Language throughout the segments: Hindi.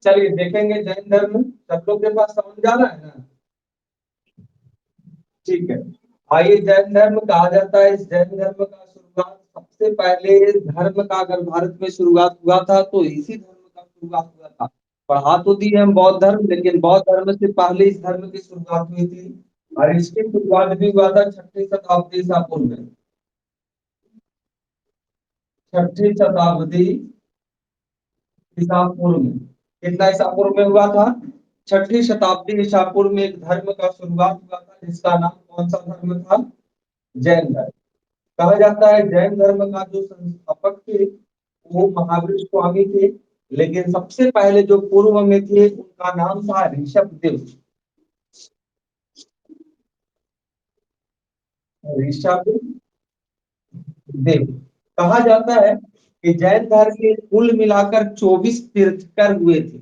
चलिए देखेंगे जैन धर्म। सब लोग के पास समझ जा रहा है ना? ठीक है। आइए, जैन धर्म कहा जाता है। इस जैन धर्म का शुरुआत सबसे पहले धर्म का अगर भारत में शुरुआत हुआ था तो इसी धर्म का शुरुआत हुआ था। पढ़ा तो दिए हम बौद्ध धर्म, लेकिन बौद्ध धर्म से पहले इस धर्म की शुरुआत हुई थी। और इसकी शुरुआत भी हुआ था 6वीं शताब्दी ईसा पूर्व में। 6वीं शताब्दी ईसा पूर्व में। कितना ईसा पूर्व में हुआ था? 6वीं शताब्दी ईसा पूर्व में एक धर्म का शुरुआत हुआ था, जिसका नाम कौन सा धर्म था? जैन धर्म। कहा जाता है जैन धर्म का जो संस्थापक थे वो महावीर स्वामी थे। लेकिन सबसे पहले जो पूर्व में थे उनका नाम था ऋषभ देव। ऋषभ देव। कहा जाता है कि जैन धर्म के कुल मिलाकर 24 तीर्थकर हुए थे।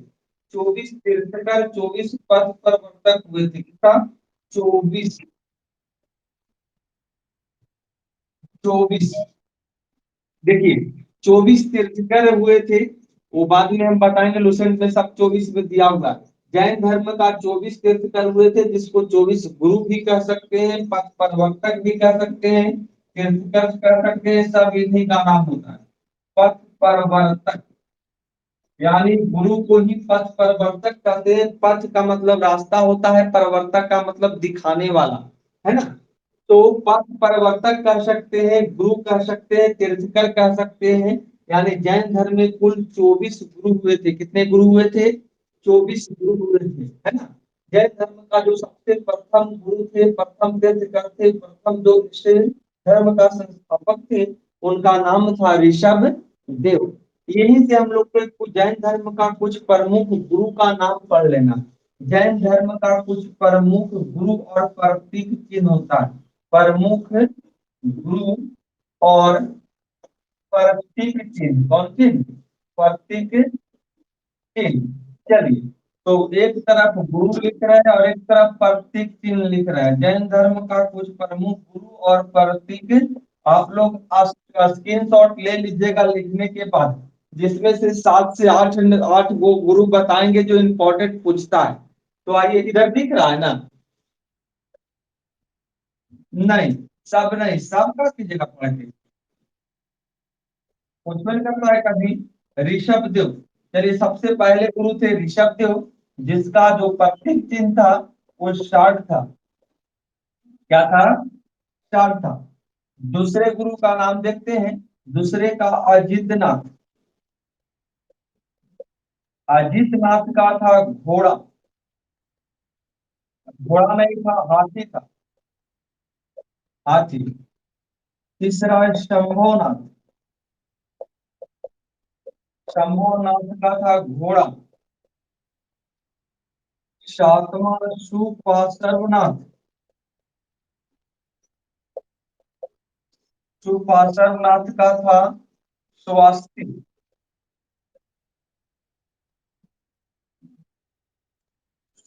24 तीर्थकर, 24 पथ प्रवर्तक हुए थे। कितना? 24। 24। देखिए, 24 तीर्थंकर हुए थे। वो बाद में हम बताएंगे, लुसेंट में सब 24 में दिया हुआ है। जैन धर्म का 24 तीर्थंकर हुए थे, जिसको 24 गुरु भी कह सकते हैं, पथ प्रवर्तक भी कह सकते हैं, तीर्थंकर कह सकते हैं। सब इन्हीं का नाम होता है, पथ प्रवर्तक। यानी गुरु को ही पथ प्रवर्तक कहते हैं। पथ का मतलब रास्ता होता है, प्रवर्तक का मतलब दिखाने वाला, है ना? तो पथ प्रवर्तक कह सकते हैं, गुरु कह सकते हैं, तीर्थकर कह सकते हैं। यानी जैन धर्म में कुल 24 गुरु हुए थे। कितने गुरु हुए थे? 24 गुरु हुए थे, है ना? जैन धर्म का जो सबसे प्रथम गुरु थे, प्रथम तीर्थकर थे, प्रथम जो धर्म का संस्थापक थे, उनका नाम था ऋषभ देव। यहीं से हम लोग को जैन धर्म का कुछ प्रमुख गुरु का नाम पढ़ लेना। जैन धर्म का कुछ प्रमुख गुरु और प्रतीक चिन्ह होता है। प्रमुख गुरु और प्रतीक चिन्ह। कौन चिन्ह? प्रतीक चिन्ह। चलिए, तो एक तरफ गुरु लिख रहे हैं और एक तरफ प्रतीक चिन्ह लिख रहे हैं। जैन धर्म का कुछ प्रमुख गुरु और प्रतीक। आप लोग स्क्रीन शॉट ले लीजिएगा लिखने के बाद। जिसमें से 7 से 8 8 वो गुरु बताएंगे जो इम्पोर्टेंट पूछता है। तो आइए, इधर दिख रहा है ना? नहीं, सब नहीं, सब का कीजिएगा पढ़ के। उसमें करता है कभी। ऋषभ देव। चलिए, सबसे पहले गुरु थे ऋषभ देव, जिसका जो प्रतीक चिन्ह था वो शार्ट था। क्या था? शार्ट था। दूसरे गुरु का नाम देखते हैं। दूसरे का अजितनाथ। अजितनाथ का था घोड़ा। घोड़ा नहीं था, हाथी था। हाथी। तीसरा शंभोनाथ। शंभोनाथ का था घोड़ा। सातवां सुपार्श्वनाथ। सुपार्श्वनाथ का था स्वास्ति।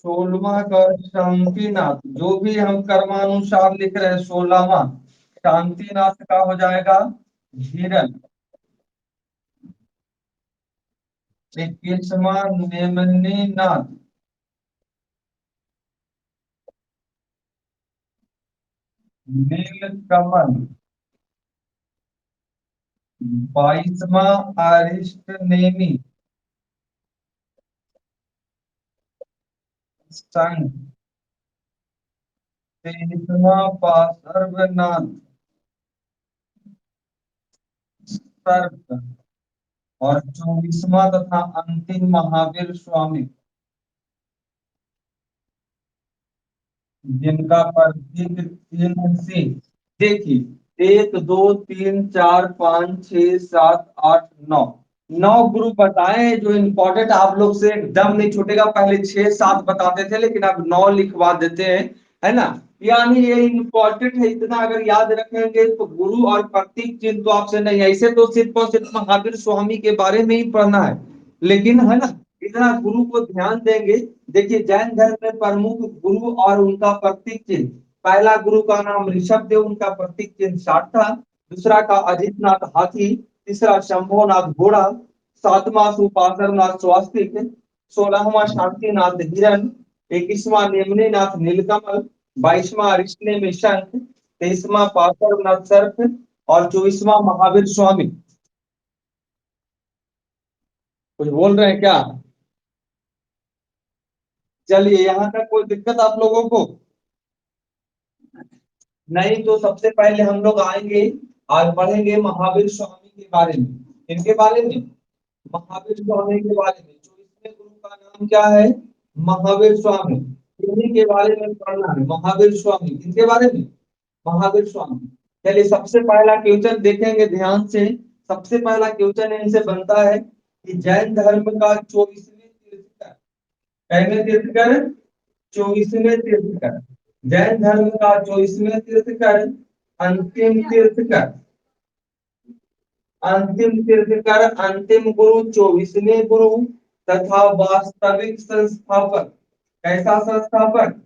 16वां का शांतिनाथ। जो भी हम कर्मानुसार लिख रहे हैं, 16वां शांतिनाथ का हो जाएगा धीरन। 21वां नेमिनाथ। नीलकमल। 22वां अरिष्ट नेमि। संघ। 23वां पार्श्वनाथ। सर्प। और 24वां तथा अंतिम महावीर स्वामी, जिनका प्रतीक चिन्ह से। देखिए, 1 2 3 4 5 6 7 8 9। 9 गुरु बताए हैं जो इम्पोर्टेंट आप लोग से एकदम नहीं छूटेगा। पहले 6 7 बताते थे, लेकिन अब 9 लिखवा देते हैं, है ना? यानी ये इम्पोर्टेंट है, इतना अगर याद रखेंगे तो गुरु और प्रतीक चिन्ह तो आपसे नहीं। ऐसे तो सिर्फ और सिर्फ महावीर स्वामी के बारे में ही पढ़ना है, लेकिन है ना, इतना गुरु को ध्यान देंगे। देखिए, जैन धर्म में प्रमुख गुरु और उनका प्रतीक चिन्ह। पहला गुरु का नाम ऋषभ देव, उनका प्रतीक चिन्ह साठ था। दूसरा का अजितनाथ हाथी। तीसरा शंभोनाथ घोड़ा। सातवां सुपार्श्वनाथ स्वास्तिक। 16वां शांतिनाथ हिरन, 21वां नेमिनाथ नीलकमल, 22वां अरिष्ट में शंख, 23वां पार्श्वनाथ सर्प और 24वां महावीर स्वामी। कुछ बोल रहे हैं क्या? चलिए, यहाँ तक कोई दिक्कत आप लोगों को? नहीं तो सबसे पहले हम लोग आएंगे और पढ़ेंगे महावीर स्वामी के बारे में। इनके बारे में, महावीर स्वामी के बारे में। जो इसमें गुरु का नाम क्या है? महावीर स्वामी। इन्हीं के बारे में पढ़ना है, महावीर स्वामी। किसके बारे में? महावीर स्वामी। चलिए, सबसे पहला क्वेश्चन देखेंगे ध्यान से। सबसे पहला क्वेश्चन इनसे बनता है कि जैन धर्म का 24वें तीर्थंकर, पहले तीर्थंकर, 24वें तीर्थंकर, जैन धर्म का 24वें तीर्थंकर, अंतिम तीर्थंकर, अंतिम तीर्थंकर, अंतिम गुरु, 24वें गुरु तथा वास्तविक संस्थापक। कैसा संस्थापक?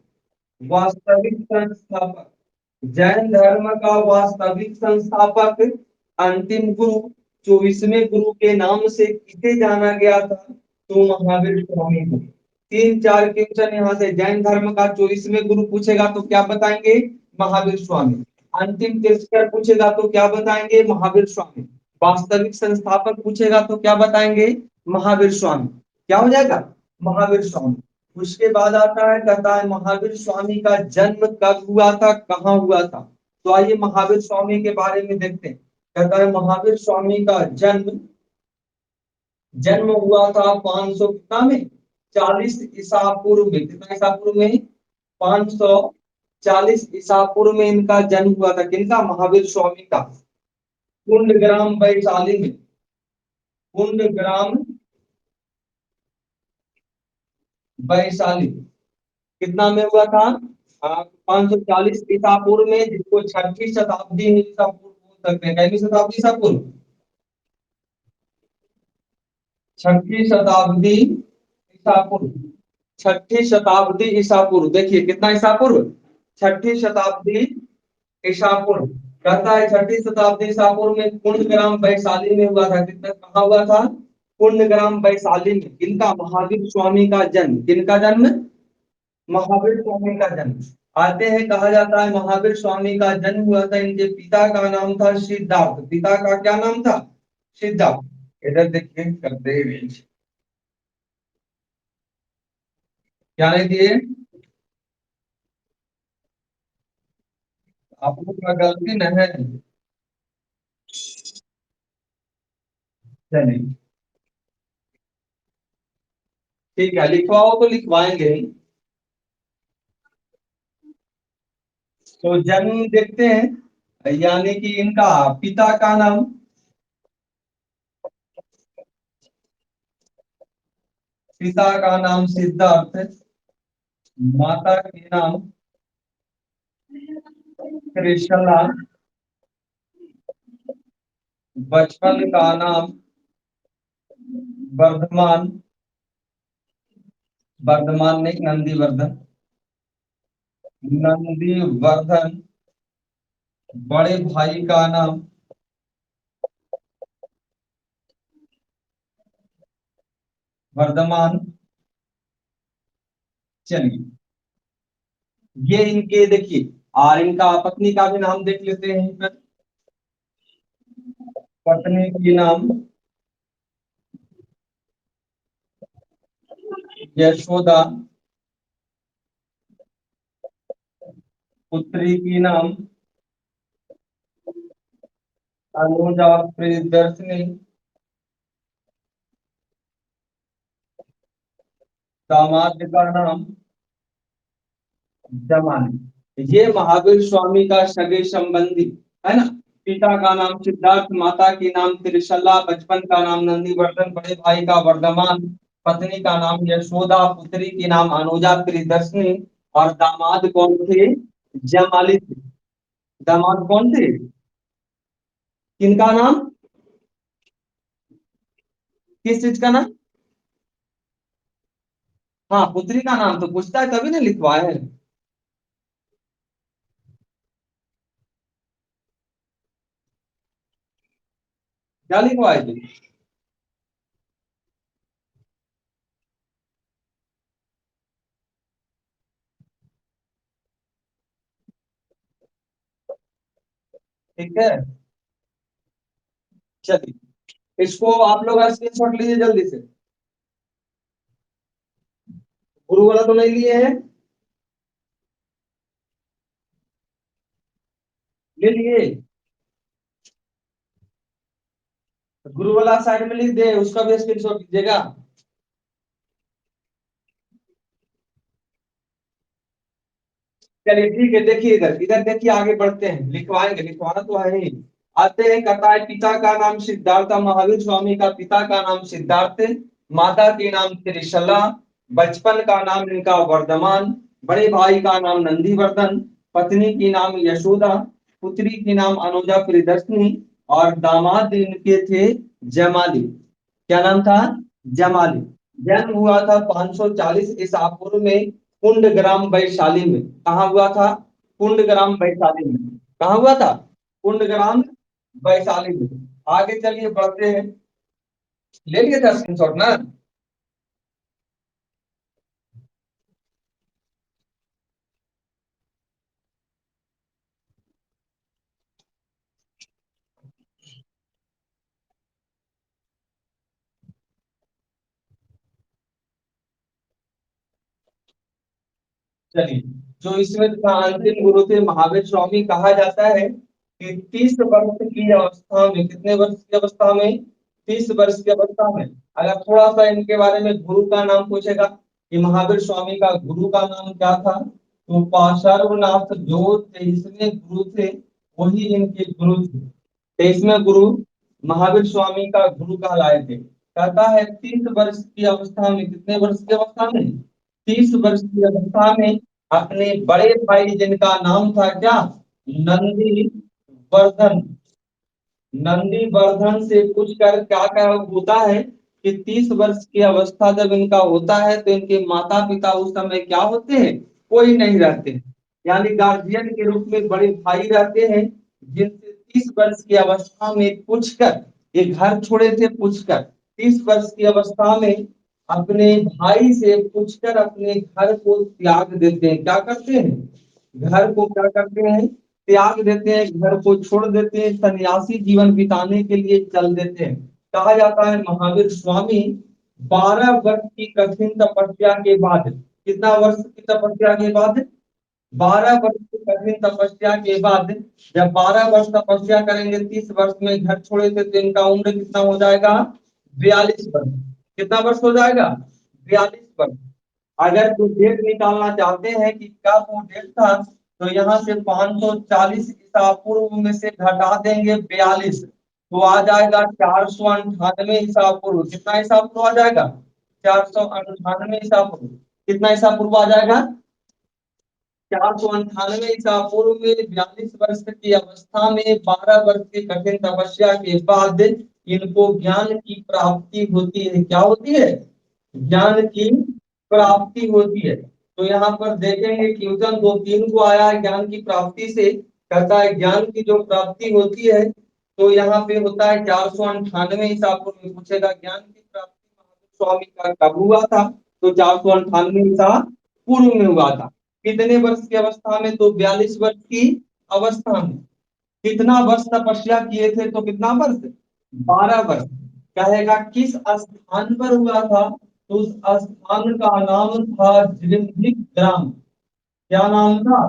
वास्तविक संस्थापक। जैन धर्म का वास्तविक संस्थापक, अंतिम गुरु, 24वें गुरु के नाम से किसे जाना गया था? तो महावीर स्वामी को। तीन चार क्वेश्चन यहाँ से। जैन धर्म का 24वें गुरु पूछेगा तो क्या बताएंगे? महावीर स्वामी। अंतिम तीर्थंकर पूछेगा तो क्या बताएंगे? महावीर स्वामी। वास्तविक संस्थापक पूछेगा तो क्या बताएंगे? महावीर स्वामी। क्या हो जाएगा? महावीर स्वामी। उसके बाद आता है, कहता है महावीर स्वामी का जन्म कब हुआ था, कहाँ हुआ था? तो आइए महावीर स्वामी के बारे में देखते हैं। कहता है महावीर स्वामी का जन्म जन्म हुआ था 500 कितना में? 40 ईसा पूर्व में। कितना ईसा पूर्व में? 540 ईसा पूर्व में इनका जन्म हुआ था। किनका? महावीर स्वामी का। कुंडग्राम वैशाली में। कुंडग्राम वैशाली। कितना में हुआ था? 540 ईसा पूर्व में, जिसको छठी शताब्दी ईसा पूर्व बोल सकते हैं। कैसी शताब्दी ईसा पूर्व? छठी शताब्दी ईसा पूर्व। छठी शताब्दी ईसा पूर्व। देखिए कितना ईसा पूर्व? छठी शताब्दी ईसा पूर्व। कहता है छठी शताब्दी ईसा पूर्व में कुंडग्राम वैशाली में हुआ था। कितना, कहाँ हुआ था? कुंडग्राम वैशाली में। किनका? महावीर स्वामी का जन्म। किनका जन्म? महावीर स्वामी का जन्म। आते हैं, कहा जाता है महावीर स्वामी का जन्म हुआ था, इनके पिता का नाम था सिद्धार्थ। पिता का क्या नाम था? सिद्धार्थ। इधर देखिए, करते हैं क्या नहीं दिए आप लोग का? गलती नहीं है। चलिए ठीक है, लिखवाओ तो लिखवाएंगे ही। तो जन्म देखते हैं, यानी कि इनका पिता का नाम, पिता का नाम सिद्धार्थ, माता के नाम त्रिशला, बचपन का नाम वर्धमान, वर्धमान नहीं, नंदीवर्धन, नंदीवर्धन। बड़े भाई का नाम वर्धमान। चलिए, ये इनके देखिए, और इनका पत्नी का भी नाम देख लेते हैं यहीं पर। पत्नी की नाम यशोदा, पुत्री की नाम अनुजा प्रियदर्शनी, दामाद का नाम जमानी। ये महावीर स्वामी का सगे संबंधी है ना। पिता का नाम सिद्धार्थ, माता की नाम त्रिशला, बचपन का नाम नंदीवर्धन, बड़े भाई का वर्धमान, पत्नी का नाम यशोदा, पुत्री की नाम अनुजा प्रियदर्शनी, और दामाद कौन थे? जमाली थे। दामाद कौन थे? किनका नाम? किस चीज का नाम? हाँ, पुत्री का नाम तो पूछता है तभी ना लिखवाए है। क्या लिखवाए थे? ठीक है, चलिए इसको आप लोग स्क्रीनशॉट लीजिए जल्दी से। गुरु वाला तो नहीं लिए हैं? ले लिए? गुरु वाला साइड में लिख दे, उसका भी स्क्रीनशॉट लीजिएगा। चलिए ठीक है, देखिए इधर इधर देखिए, आगे बढ़ते हैं, लिखवाएंगे, लिखवाना तो है ही। आते हैं, कहता है पिता का नाम सिद्धार्थ, महावीर स्वामी का पिता का नाम सिद्धार्थ, माता के नाम त्रिशला, बचपन का नाम इनका वर्धमान, बड़े भाई का नाम नंदीवर्धन, पत्नी की नाम यशोदा, पुत्री की नाम अनुजा प्रियदर्शनी, और दामाद इनके थे जमाली। क्या नाम था? जमाली। जन्म हुआ था 540 ईसा पूर्व में कुंडग्राम वैशाली में। कहाँ हुआ था? कुंडग्राम वैशाली में। कहाँ हुआ था? कुंडग्राम वैशाली में। आगे चलिए बढ़ते हैं। ले लिए था स्क्रीनशॉट ना? चलिए, जो इसमें था अंतिम गुरु थे महावीर स्वामी। कहा जाता है कि 30 वर्ष की अवस्था में, कितने वर्ष की अवस्था में? 30 वर्ष की अवस्था में। अगर थोड़ा सा इनके बारे में गुरु का नाम पूछेगा कि महावीर स्वामी का गुरु का नाम क्या था, तो पार्श्वनाथ जो 23वें गुरु थे, वही इनके गुरु थे। 23वें गुरु महावीर स्वामी का गुरु कहलाए थे। कहता है 30 वर्ष की अवस्था में, कितने वर्ष की अवस्था में? 30 वर्ष की अवस्था में अपने बड़े भाई जिनका नाम था क्या? नंदी वर्धन। नंदी वर्धन से पूछकर क्या क्या होता है कि 30 वर्ष की अवस्था जब इनका होता है तो इनके माता पिता उस समय क्या होते हैं? कोई नहीं रहते हैं। यानी गार्जियन के रूप में बड़े भाई रहते हैं, जिनसे 30 वर्ष की अवस्था में पूछकर, ये घर छोड़े थे पूछकर, 30 वर्ष की अवस्था में अपने भाई से पूछकर अपने घर को त्याग देते हैं। क्या करते हैं? घर को क्या करते हैं? त्याग देते हैं, घर को छोड़ देते हैं, सन्यासी जीवन बिताने के लिए चल देते हैं। कहा जाता है महावीर स्वामी 12 वर्ष की कठिन तपस्या के बाद, कितना वर्ष की तपस्या के बाद? 12 वर्ष की कठिन तपस्या के बाद, जब 12 वर्ष तपस्या करेंगे, 30 वर्ष में घर छोड़े थे, तो इनका उम्र कितना हो जाएगा? 42 वर्ष। कितना वर्ष हो जाएगा? 42 वर्ष। अगर कोई डेट निकालना चाहते हैं कि कब वो डेट था, तो यहाँ से 540 ईसा पूर्व में से घटा देंगे 42, तो आ जाएगा 498 ईसा पूर्व। कितना ईसा पूर्व आ जाएगा? 498 ईसा पूर्व। कितना ईसा पूर्व आ जाएगा? 498 ईसा पूर्व में 42 वर्ष की अवस्था में 12 वर्ष की कठिन तपस्या के बाद इनको ज्ञान की प्राप्ति होती है। क्या होती है? ज्ञान की प्राप्ति होती है। तो यहाँ पर देखेंगे क्वेश्चन 2-3 को आया है ज्ञान की प्राप्ति से। कहता है ज्ञान की जो प्राप्ति होती है, तो यहाँ पे होता है 498 ईसा पूर्व में। पूछेगा ज्ञान की प्राप्ति महावीर स्वामी का कब हुआ था, तो 498 ईसा पूर्व में हुआ था। कितने वर्ष की अवस्था में? तो 42 वर्ष की अवस्था में। कितना वर्ष तपस्या किए थे? तो कितना वर्ष? 12 वर्ष। कहेगा किस स्थान पर हुआ था, तो उस स्थान का नाम था जृंभिक ग्राम। क्या नाम था?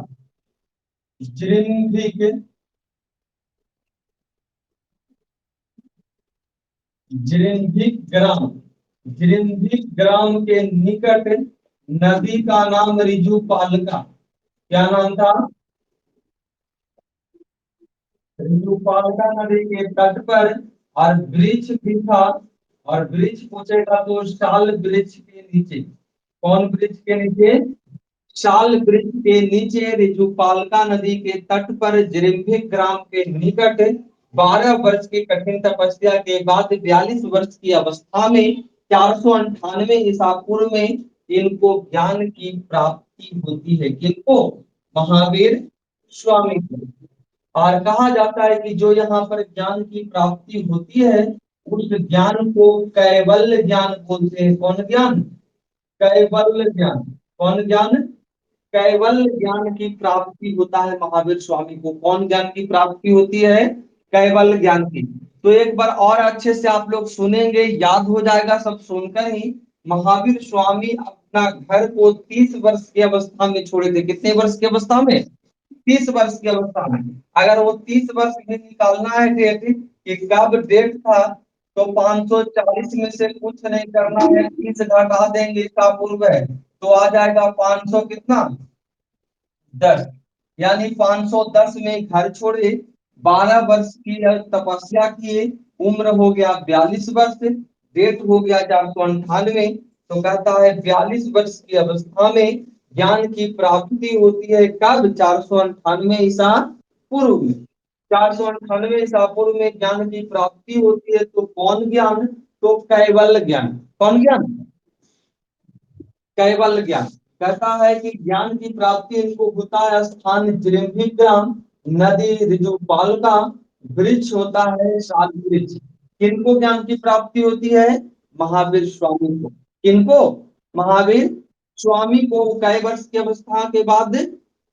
जृंभिक, जृंभिक ग्राम। जृंभिक ग्राम के निकट नदी का नाम रिजुपालका। क्या नाम था? रिजुपालका नदी के तट पर। और वृक्ष भी था। और वृक्ष पूछेगा तो शाल वृक्ष के नीचे। कौन वृक्ष के नीचे? शाल वृक्ष के नीचे रिजुपालका नदी के तट पर जृंभिक ग्राम के निकट 12 वर्ष की कठिन तपस्या के बाद 42 वर्ष की अवस्था में 498 ईसा पूर्व में इनको ज्ञान की प्राप्ति होती है। किनको? महावीर स्वामी को। और कहा जाता है कि जो यहाँ पर ज्ञान की प्राप्ति होती है, उस ज्ञान को कैवल्य ज्ञान बोलते हैं। कौन ज्ञान? कैवल्य ज्ञान। कौन ज्ञान? कैवल्य ज्ञान की प्राप्ति होता है महावीर स्वामी को। कौन ज्ञान की प्राप्ति होती है? कैवल्य ज्ञान की। तो एक बार और अच्छे से आप लोग सुनेंगे, याद हो जाएगा सब सुनकर ही। महावीर स्वामी अपना घर को 30 वर्ष की अवस्था में छोड़े थे। कितने वर्ष की अवस्था में? 30 वर्ष की अवस्था में। अगर वो 30 वर्ष में निकालना है डेट कि कब डेट था, तो 540 में से कुछ नहीं करना है, 30 घटा देंगे इसका पूर्व है, तो आ जाएगा 500 कितना? 10। यानी 510 में घर छोड़े, 12 वर्ष की तपस्या किए, उम्र हो गया 42 वर्ष, डेट हो गया 498। तो कहता है 42 वर्ष की अवस्था में ज्ञान की प्राप्ति होती है। कब? 498 ईसा पूर्व में। 498 ईसा पूर्व में ज्ञान की प्राप्ति होती है। तो कौन ज्ञान? तो कैवल्य ज्ञान। कौन ज्ञान? कैवल्य ज्ञान। कहता है कि ज्ञान की प्राप्ति इनको होता है स्थान जृंभिग्राम, नदी ऋजुपाल का, वृक्ष होता है साल वृक्ष। किनको ज्ञान की प्राप्ति होती है? महावीर स्वामी को। किनको? महावीर स्वामी को। कई वर्ष की अवस्था के बाद?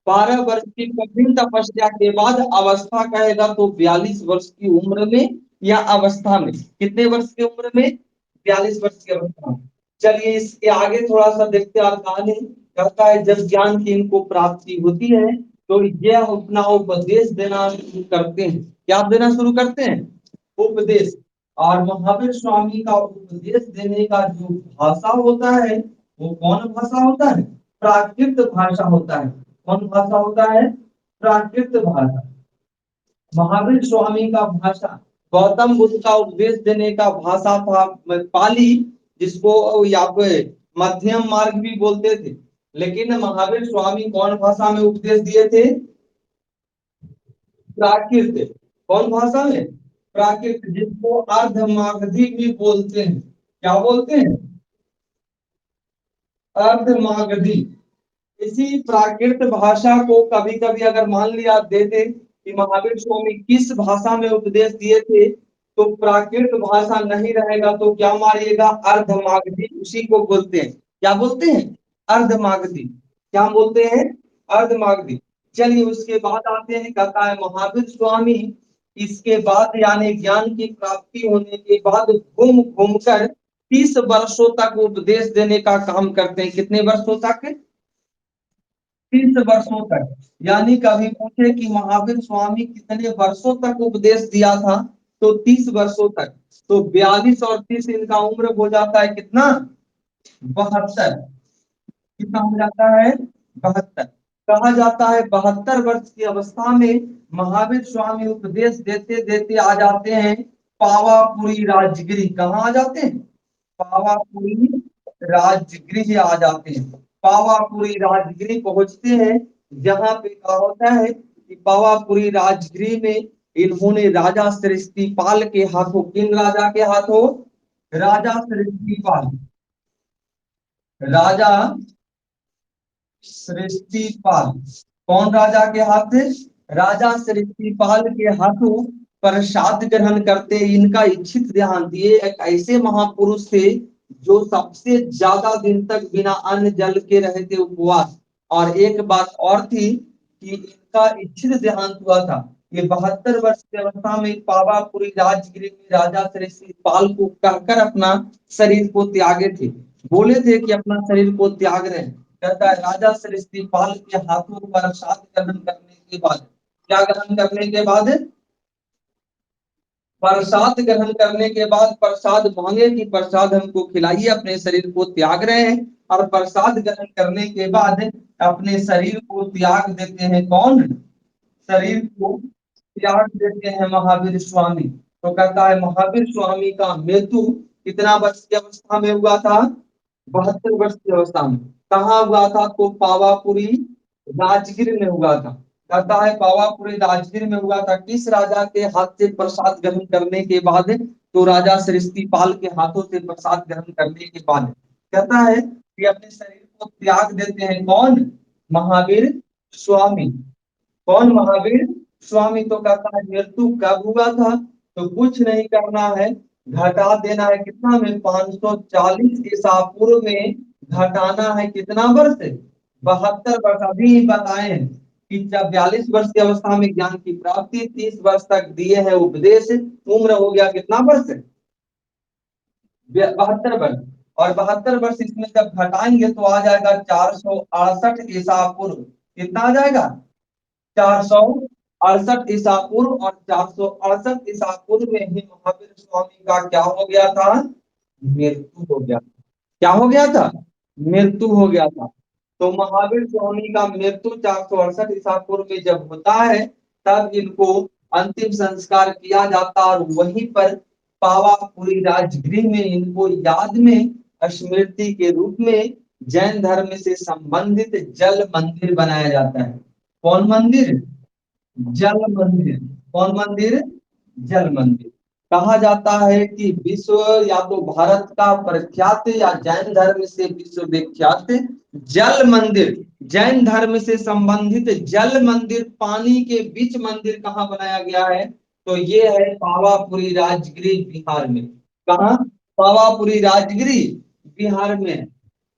12 वर्ष की कठिन तपस्या के बाद अवस्था कहेगा तो 42 वर्ष की उम्र में या अवस्था में। कितने वर्ष की उम्र में? 42 वर्ष की अवस्था में। चलिए इसके आगे थोड़ा सा देखते हैं। और कहानी कहता है जब ज्ञान की इनको प्राप्ति होती है तो यह अपना उपदेश देना शुरू करते हैं। क्या देना शुरू करते हैं? उपदेश। और महावीर स्वामी का उपदेश देने का जो भाषा होता है वो कौन भाषा होता है? प्राकृत भाषा होता है। कौन भाषा होता है? प्राकृत भाषा। महावीर स्वामी का भाषा, गौतम बुद्ध का उपदेश देने का भाषा था पाली, जिसको यहाँ पे मध्यम मार्ग भी बोलते थे। लेकिन महावीर स्वामी कौन भाषा में उपदेश दिए थे? प्राकृत। कौन भाषा में? प्राकृत, जिसको अर्धमागधी भी बोलते हैं। क्या बोलते हैं? अर्धमागधी। इसी प्राकृत भाषा को कभी कभी अगर मान लिया देते कि महावीर स्वामी किस भाषा में उपदेश दिए थे, तो प्राकृत भाषा नहीं रहेगा तो क्या मारिएगा? अर्धमागधी। उसी को बोलते हैं। क्या बोलते हैं? अर्धमागधी। क्या बोलते हैं? अर्धमागधी। चलिए उसके बाद आते हैं। कहता है महावीर स्वामी इसके बाद यानी ज्ञान की प्राप्ति होने के बाद घूम घूम कर 30 वर्षों तक उपदेश देने का काम करते हैं। कितने वर्षों तक? 30 वर्षों तक। यानी कभी पूछे कि महावीर स्वामी कितने वर्षों तक उपदेश दिया था, तो 30 वर्षों तक। तो 42 और 30 इनका उम्र हो जाता है कितना? 72। कितना हो जाता है? 72। कहा जाता है 72 वर्ष की अवस्था में महावीर स्वामी उपदेश देते देते आ जाते हैं पावापुरी राजगिरी। कहाँ आ जाते हैं? पावापुरी राजगृह आ जाते हैं। पावापुरी राजगृह पहुंचते हैं। जहां पे क्या होता है कि पावापुरी राजगृह में इन्होंने राजा सृष्टिपाल के हाथों, किन राजा के हाथों? राजा सृष्टिपाल। राजा सृष्टिपाल। कौन राजा के हाथ? राजा सृष्टिपाल के हाथों प्रसाद ग्रहण करते। इनका इच्छित ध्यान दिए एक ऐसे महापुरुष थे जो सबसे ज्यादा दिन तक बिना अन्न जल के रहे थे, उपवास। और एक बात और थी कि इनका इच्छित ध्यान हुआ था। ये 72 वर्ष की अवस्था में पावापुरी राजगृह में राजा सृष्टिपाल को कहकर अपना शरीर को त्यागे थे। बोले थे कि अपना शरीर को त्याग रहे हैं। कहता है राजा सृष्टिपाल के हाथों प्रसाद ग्रहण करने के बाद, क्या ग्रहण करने के बाद? प्रसाद ग्रहण करने के बाद प्रसाद मांगे कि प्रसाद हमको खिलाइए, अपने शरीर को त्याग रहे हैं। और प्रसाद ग्रहण करने के बाद अपने शरीर को त्याग देते हैं। कौन? शरीर को त्याग देते हैं महावीर स्वामी। तो कहता है महावीर स्वामी का मृत्यु कितना वर्ष की अवस्था में हुआ था? 72 वर्ष की अवस्था में। कहाँ हुआ था? तो पावापुरी राजगीर में हुआ था। कहता है पावापुरी राजगीर में हुआ था। किस राजा के हाथ से प्रसाद ग्रहण करने के बाद? तो राजा सृष्टिपाल के हाथों से प्रसाद ग्रहण करने के बाद कहता है कि अपने शरीर को त्याग देते हैं। कौन? महावीर स्वामी। कौन? महावीर स्वामी। तो कहता है मृत्यु कब हुआ था? तो कुछ नहीं करना है, घटा देना है। कितना में? 540 ईसा पूर्व में घटाना है। कितना वर्ष? 72 वर्ष अभी बताए कि जब 42 वर्ष की अवस्था में ज्ञान की प्राप्ति, 30 वर्ष तक दिए है उपदेश, उम्र हो गया कितना वर्ष? 72 वर्ष। और 72 वर्ष इसमें जब घटाएंगे तो आ जाएगा 468 ईसा पूर्व। कितना आ जाएगा? 468 ईसा पूर्व। और 468 ईसा पूर्व में ही महावीर स्वामी का क्या हो गया था? मृत्यु हो गया। क्या हो गया था? मृत्यु हो गया था। तो महावीर स्वामी का मृत्यु 468 ईसा पूर्व में जब होता है, तब इनको अंतिम संस्कार किया जाता और वहीं पर पावापुरी राजगृह में इनको याद में स्मृति के रूप में जैन धर्म से संबंधित जल मंदिर बनाया जाता है। कौन मंदिर? जल मंदिर। कौन मंदिर? जल मंदिर। कहा जाता है कि विश्व या तो भारत का प्रख्यात या जैन धर्म से विश्व विख्यात जल मंदिर, जैन धर्म से संबंधित जल मंदिर, पानी के बीच मंदिर कहाँ बनाया गया है? तो ये है पावापुरी राजगीर बिहार में। कहाँ? पावापुरी राजगीर बिहार में।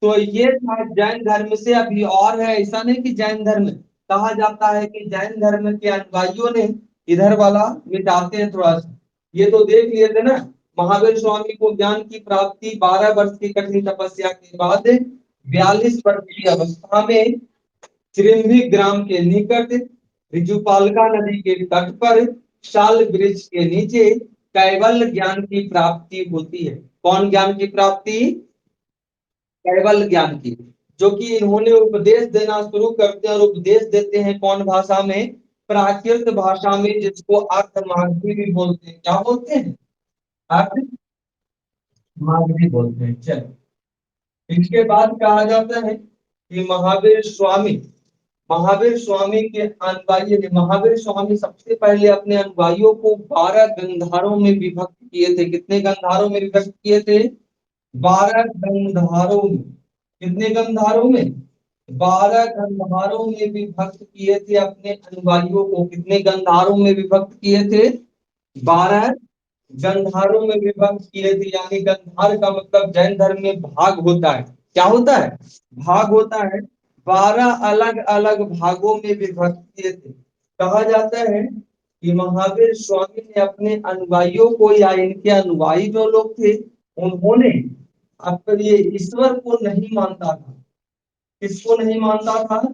तो ये था जैन धर्म से। अभी और है, ऐसा नहीं कि जैन धर्म, कहा जाता है कि जैन धर्म के अनुयायियों ने, इधर वाला मिटाते हैं थोड़ा सा, ये तो देख लिए थे ना, महावीर स्वामी को ज्ञान की प्राप्ति 12 वर्ष की कठिन तपस्या के बाद 42 वर्ष की अवस्था में त्रिम्भी ग्राम के निकट ऋजुपालिका नदी के तट पर शाल वृक्ष के नीचे कैवल्य ज्ञान की प्राप्ति होती है। कौन ज्ञान की प्राप्ति? कैवल्य ज्ञान की। जो कि इन्होंने उपदेश देना शुरू करते हैं और उपदेश देते हैं कौन भाषा में? प्राकृत भाषा में, जिसको अर्थ मागधी भी बोलते हैं। क्या बोलते हैं? अर्थ मागधी बोलते हैं। चलो, इसके बाद कहा जाता है कि महावीर स्वामी के अनुयायी ने, महावीर स्वामी सबसे पहले अपने अनुयायियों को 12 गंधारों में विभक्त किए थे। कितने गंधारों में विभक्त किए थे? 12 गंधारों में। कितने गंधारों में? 12 गंधारों में विभक्त किए थे अपने अनुयायियों को। कितने गंधारों में विभक्त किए थे? 12 गंधारों में विभक्त किए थे। यानी गंधार का मतलब जैन धर्म में भाग होता है। क्या होता है? भाग होता है। 12 अलग अलग भागों में विभक्त किए थे। कहा जाता है कि महावीर स्वामी ने अपने अनुयायियों को, या इनके अनुयायी जो लोग थे, उन्होंने अपने ईश्वर को नहीं मानता था। किसको नहीं मानता था?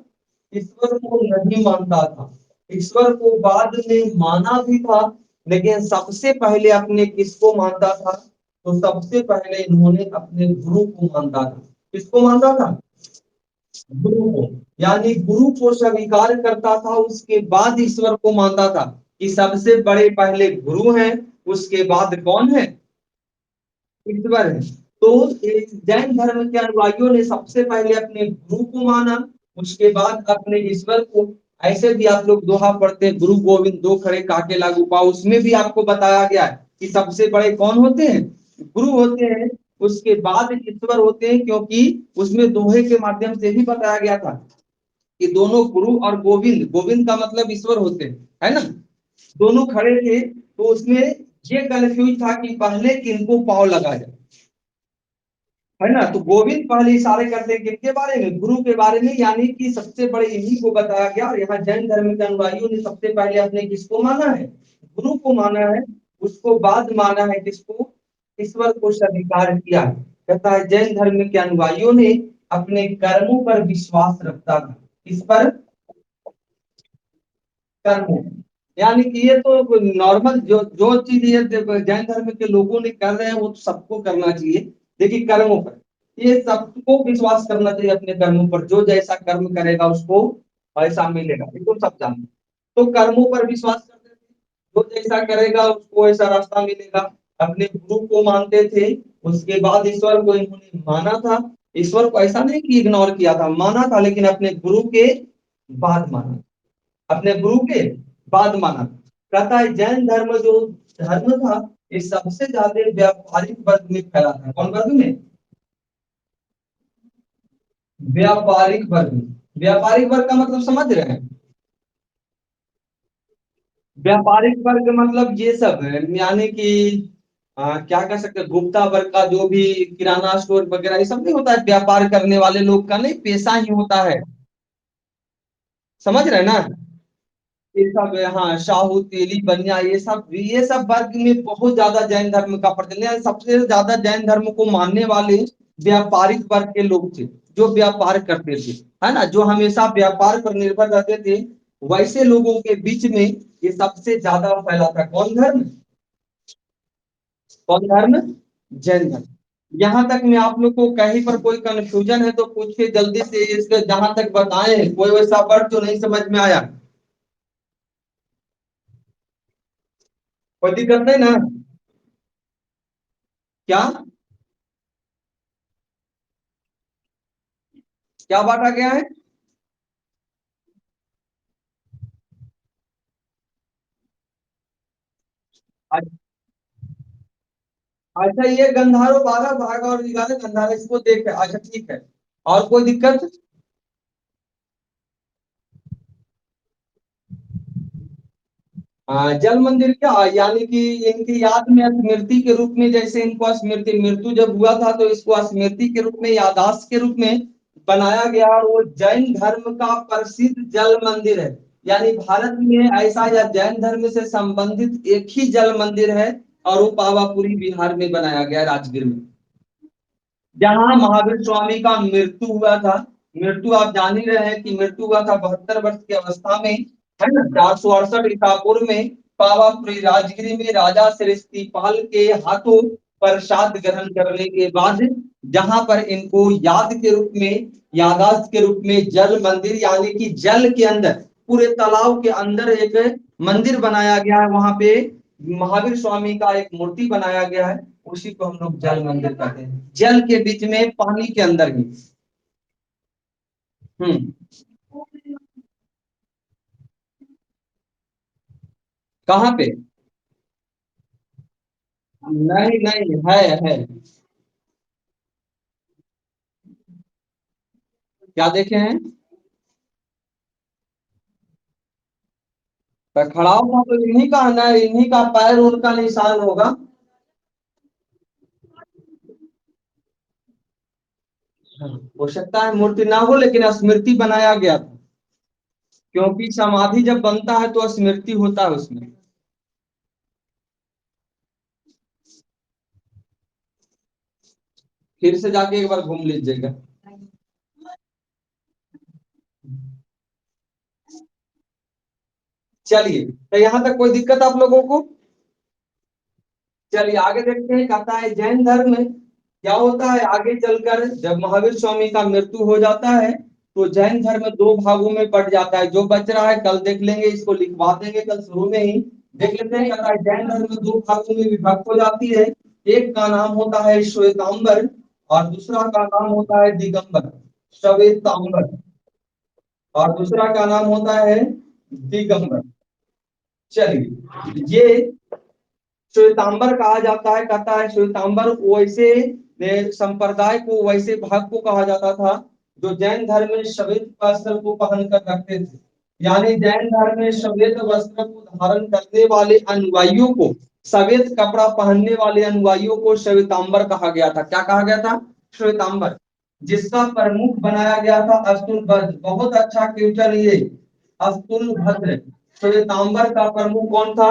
ईश्वर को नहीं मानता था। ईश्वर को बाद में माना भी था, लेकिन सबसे पहले अपने किसको मानता था? तो सबसे पहले इन्होंने अपने गुरु को मानता था। किसको मानता था? गुरु को। यानी गुरु को स्वीकार करता था, उसके बाद ईश्वर को मानता था। कि सबसे बड़े पहले गुरु हैं, उसके बाद कौन है? ईश्वर है। तो जैन धर्म के अनुयायियों ने सबसे पहले अपने गुरु को माना, उसके बाद अपने ईश्वर को। ऐसे भी आप लोग दोहा पढ़ते हैं, गुरु गोविंद दो खड़े काके लागू पाओ, उसमें भी आपको बताया गया है कि सबसे बड़े कौन होते हैं? गुरु होते हैं, उसके बाद ईश्वर होते हैं। क्योंकि उसमें दोहे के माध्यम से भी बताया गया था कि दोनों गुरु और गोविंद, गोविंद का मतलब ईश्वर होते हैं, है ना, दोनों खड़े थे। तो उसमें ये कंफ्यूज था कि पहले किनको पाव लगा जाए, है ना। तो गोविंद पहले इशारे करते हैं किसके बारे में? गुरु के बारे में। यानी कि सबसे बड़े इन्हीं को बताया गया। और यहाँ जैन धर्म के अनुयायियों ने सबसे पहले अपने किसको माना है? गुरु को माना है। उसको बाद माना है किसको? ईश्वर को स्वीकार किया। कहता है जैन धर्म के अनुयायियों ने अपने कर्मों पर विश्वास रखता था। इस पर कर्मों, यानी कि ये तो नॉर्मल जो जो चीज ये जैन धर्म के लोगों ने कर रहे हैं वो तो सबको करना चाहिए। देखिए कर्मों पर ये सबको विश्वास करना चाहिए अपने कर्मों पर। जो जैसा कर्म करेगा उसको ऐसा मिलेगा, ये तो सब जानते हैं। तो कर्मों पर विश्वास करते थे, जो जैसा करेगा उसको ऐसा रास्ता मिलेगा। अपने गुरु को मानते थे, उसके बाद ईश्वर को इन्होंने माना था। ईश्वर को ऐसा नहीं कि इग्नोर किया था, माना था, लेकिन अपने गुरु के बाद माना, अपने गुरु के बाद माना। कहता है जैन धर्म जो धर्म था, ये सबसे ज्यादा व्यापारिक वर्ग में फैला था। कौन वर्ग में? व्यापारिक वर्ग में। व्यापारिक वर्ग का मतलब समझ रहे हैं? व्यापारिक वर्ग मतलब ये सब है, यानी कि क्या कह सकते हैं, गुप्ता वर्ग का जो भी किराना स्टोर वगैरह ये सब नहीं होता है, व्यापार करने वाले लोग का नहीं पेशा ही होता है। समझ रहे ना? ये सब, हाँ, शाहू, तेली, बनिया, ये सब वर्ग में बहुत ज्यादा जैन धर्म का प्रचलन है। सबसे ज्यादा जैन धर्म को मानने वाले व्यापारिक वर्ग के लोग थे, जो व्यापार करते थे, है ना, जो हमेशा व्यापार पर निर्भर रहते थे। वैसे लोगों के बीच में ये सबसे ज्यादा फैला था। कौन धर्म? कौन धर्म? जैन धर्म। यहाँ तक में आप लोग को कहीं पर कोई कंफ्यूजन है तो पूछिए जल्दी से, इसका जहां तक बताएं, कोई वैसा वर्ड तो नहीं समझ में आया? कोई दिक्कत नहीं ना? क्या? क्या बांटा गया है? अच्छा, ये गंधारो 12 भाग और 11 गंधार, इसको देख, अच्छा ठीक है। और कोई दिक्कत? जल मंदिर क्या, यानी कि इनकी याद में स्मृति के रूप में, जैसे इनको स्मृति, मृत्यु जब हुआ था तो इसको स्मृति के रूप में, यादाश्त के रूप में बनाया गया। और वो जैन धर्म का प्रसिद्ध जल मंदिर है। यानी भारत में ऐसा या जैन धर्म से संबंधित एक ही जल मंदिर है, और वो पावापुरी बिहार में बनाया गया है, राजगीर में। जहां महावीर स्वामी का मृत्यु हुआ था। मृत्यु आप जान ही रहे हैं कि मृत्यु हुआ था 72 वर्ष की अवस्था में, है ना, 468 ईसा पूर्व में, पावापुरी राजगिरी में राजा श्रीपाल के हाथों प्रसाद ग्रहण करने के बाद, जहां पर इनको याद के रूप में, यादाश्त के रूप में जल मंदिर, यानी कि जल के अंदर, पूरे तालाब के अंदर एक मंदिर बनाया गया है। वहां पे महावीर स्वामी का एक मूर्ति बनाया गया है। उसी को हम लोग जल मंदिर कहते हैं, जल के बीच में, पानी के अंदर ही। हम्म। कहाँ पे? नहीं नहीं, है। क्या देखे हैं? तो खड़ा हुआ तो इन्हीं का ना, इन्हीं का पैर उनका निशान होगा। हाँ, हो सकता है मूर्ति ना हो, लेकिन स्मृति बनाया गया था। क्योंकि समाधि जब बनता है तो स्मृति होता है उसमें। फिर से जाके एक बार घूम लीजिएगा। चलिए, तो यहाँ तक कोई दिक्कत आप लोगों को? चलिए आगे देखते हैं। कहता है जैन धर्म में क्या होता है आगे चलकर, जब महावीर स्वामी का मृत्यु हो जाता है तो जैन धर्म दो भागों में बट जाता है। जो बच रहा है कल देख लेंगे, इसको लिखवा देंगे कल शुरू में ही। देख लेते हैं। कहता है जैन धर्म दो भागों में विभक्त हो जाती है। एक का नाम होता है श्वेतांबर, और दूसरा का नाम होता है दिगंबर। श्वेतांबर, और दूसरा का नाम होता है दिगंबर। चलिए, ये श्वेतांबर कहा जाता है। कहता है श्वेतांबर वैसे संप्रदाय को, वैसे भाग को कहा जाता था जो जैन धर्म में श्वेत वस्त्र को पहन कर रखते थे। यानी जैन धर्म में श्वेत वस्त्र को धारण करने वाले अनुयायियों को, श्वेत कपड़ा पहनने वाले अनुयायियों को श्वेतांबर कहा गया था। क्या कहा गया था? श्वेतांबर। जिसका प्रमुख बनाया गया था अस्तुलभद्र। बहुत अच्छा क्वेश्चन ये, अस्तुलभद्र। श्वेतांबर का प्रमुख कौन था?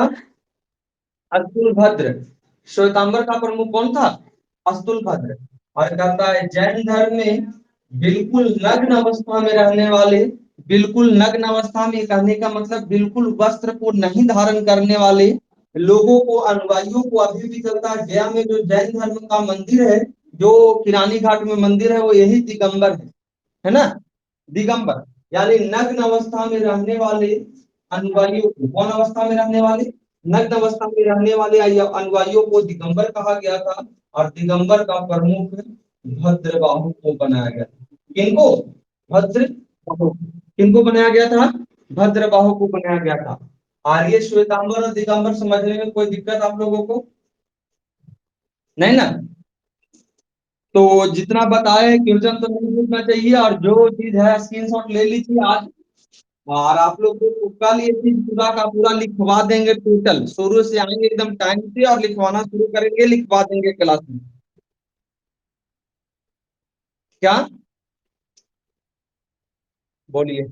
अस्तुलभद्र। श्वेतांबर का प्रमुख कौन था? अस्तुलभद्र। और कहता है जैन धर्म में बिल्कुल नग्न अवस्था में रहने वाले, बिल्कुल नग्न अवस्था में कहने का मतलब बिल्कुल वस्त्र को नहीं धारण करने वाले लोगों को, अनुयायियों को अभी भी चलता है। गया में जो जैन धर्म का मंदिर है, जो किरानी घाट में मंदिर है, वो यही दिगंबर है ना? दिगंबर यानी नग्न अवस्था में रहने वाले अनुयायियों को, कौन अवस्था में रहने वाले? नग्न अवस्था में रहने वाले अनुयायियों को दिगंबर कहा गया था। और दिगंबर का प्रमुख भद्रबाहु को बनाया गया था। किनको? भद्रबाहु। किनको बनाया गया था? भद्रबाहु को बनाया गया था। आर्य, श्वेतांबर और दिगंबर समझने में कोई दिक्कत आप लोगों को? नहीं ना? तो जितना बताए क्वेश्चन तो नहीं पूछना चाहिए, और जो चीज है स्क्रीनशॉट ले लीजिए आज। और आप लोग को कल ये चीज पूरा का पूरा लिखवा देंगे, टोटल शुरू से आएंगे एकदम टाइम से, और लिखवाना शुरू करेंगे, लिखवा देंगे क्लास में। क्या? बोलिए।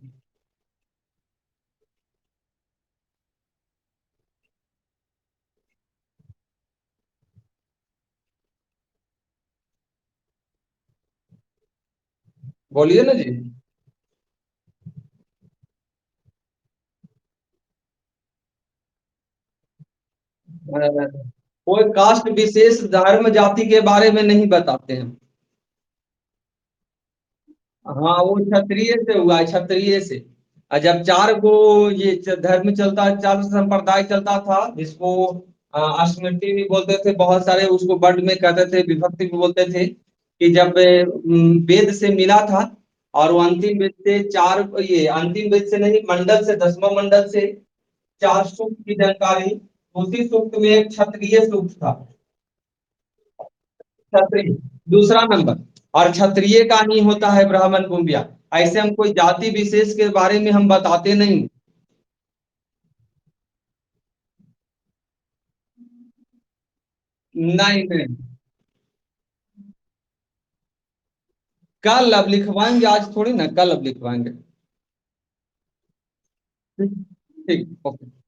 बोलिए ना जी। कोई कास्ट विशेष धर्म जाति के बारे में नहीं बताते हैं। हाँ, वो क्षत्रिय से हुआ है, क्षत्रिय से। और जब चार को ये धर्म चलता, चार संप्रदाय चलता था, जिसको स्मृति भी बोलते थे, बहुत सारे उसको वर्ड में कहते थे, विभक्ति भी बोलते थे, कि जब वेद से मिला था, और वो अंतिम वेद से चार, ये अंतिम वेद से नहीं, मंडल से, 10वां मंडल से चार सूक्त की जानकारी, उसी सूक्त में एक क्षत्रिय सूक्त था। क्षत्रिय दूसरा नंबर, और क्षत्रिय का ही होता है ब्राह्मण कुंभिया। ऐसे हम कोई जाति विशेष के बारे में हम बताते नहीं। नहीं नहीं, कल अब लिखवाएंगे, आज थोड़ी ना, कल अब लिखवाएंगे। ठीक, ठीक, ओके।